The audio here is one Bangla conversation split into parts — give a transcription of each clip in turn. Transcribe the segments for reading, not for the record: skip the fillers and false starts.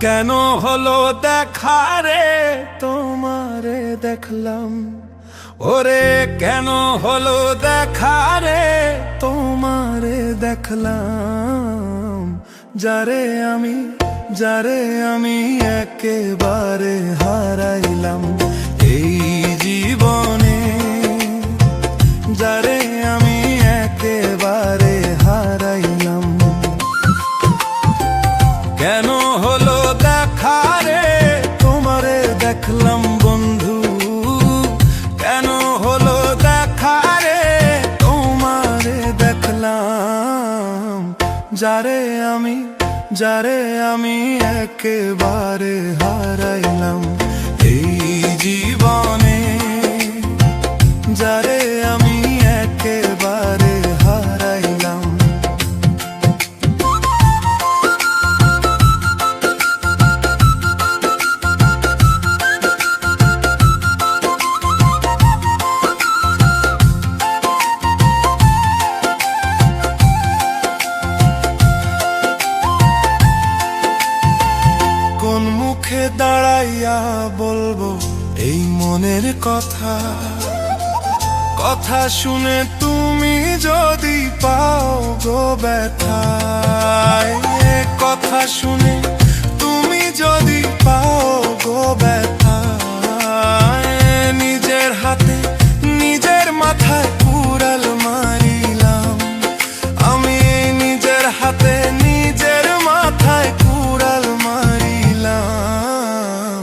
কেন হলো দেখা রে তোমারে দেখলাম, ওরে কেন হলো দেখা রে তোমারে দেখলাম। যারে আমি একেবারে হারাইলাম এই জীবনে, যারে আমি একেবারে হারাইলাম। কেন হলো দেখা রে তোমারে দেখলাম বন্ধু, কেন হলো দেখা রে তোমারে দেখলাম। যারে আমি একেবারে হারাইলাম এই জীবনে, যারে আমি একেবারে হারাইলাম। কোন মুখে দাঁড়াইয়া বলবো এই মনের কথা, কথা শুনে তুমি যদি পাও গো ব্যথা। কথা শুনে তুমি যদি পাও গো ব্যথা, নিজের হাতে নিজের মাথায় কুড়াল মারিলাম আমি, নিজের হাতে নিজের মাথায় কুড়াল মারিলাম।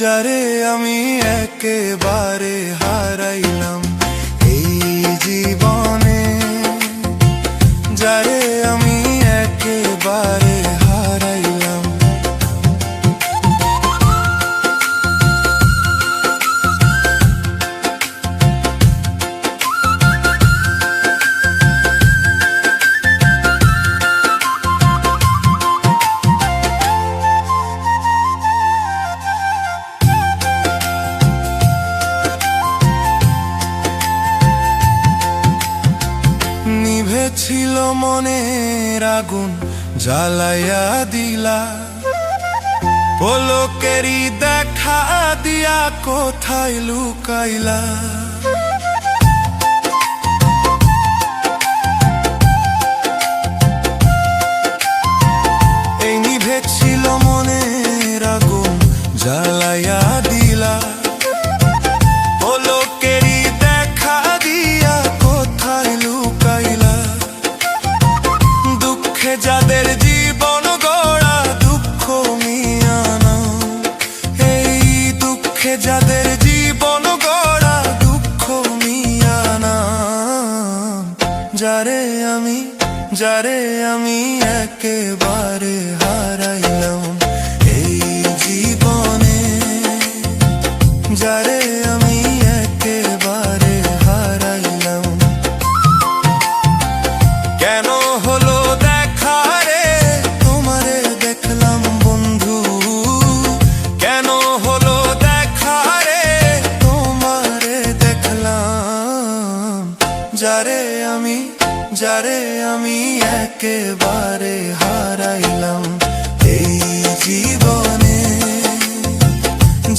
যারে আমি একেবারে হারাইলাম এই জীবনে, যারে আমি একেবারে হারাইলাম। ছিল মনের আগুন জ্বালাইয়া দিলা, পলকেরই দেখা দিয়া কোথায় লুকাইলা। এই নিভে ছিল মনের আগুন জ্বালাইয়া দিলা, পলকেরই দেখা দিয়া কোথায় লুকাইলা। যাদের জীবন গড়া দুঃখ মিয়ানা, এই দুঃখে যাদের জীবন গড়া দুঃখ মিয়ানা। যারে আমি একেবারে হারাইলাম এই জীবনে, যারে আমি একেবারে হারাইলাম। কেন হলো যারে আমি একেবারে হারাইলাম এই জীবনে,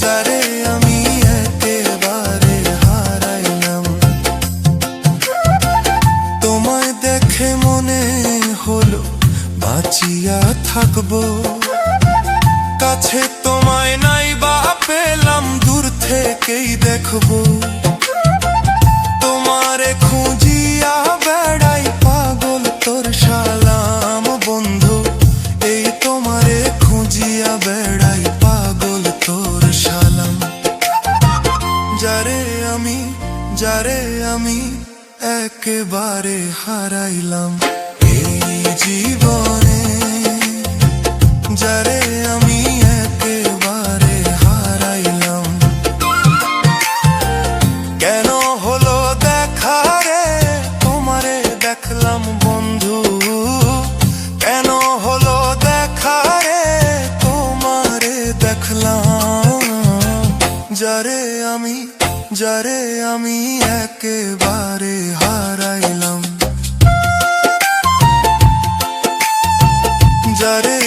যারে আমি একেবারে হারাইলাম। তোমায় দেখে মনে হলো বাঁচিয়া থাকবো, কাছে তোমায় নাই বা পেলাম দূর থেকেই দেখবো। তোমারে খুঁজিয়া বেড়াই পাগল তোর সালাম বন্ধু, এই তোমারে খুঁজিয়া বেড়াই পাগল তোর সালাম। যারে আমি একেবারে হারাইলাম এই জীবনে, যারে আমি একেবারে হারাইলাম। কেন হলো দেখা রে তোমারে দেখলাম বন্ধু, কেন হলো দেখা রে তোমারে দেখলাম। যারে আমি একেবারে হারাইলাম, যারে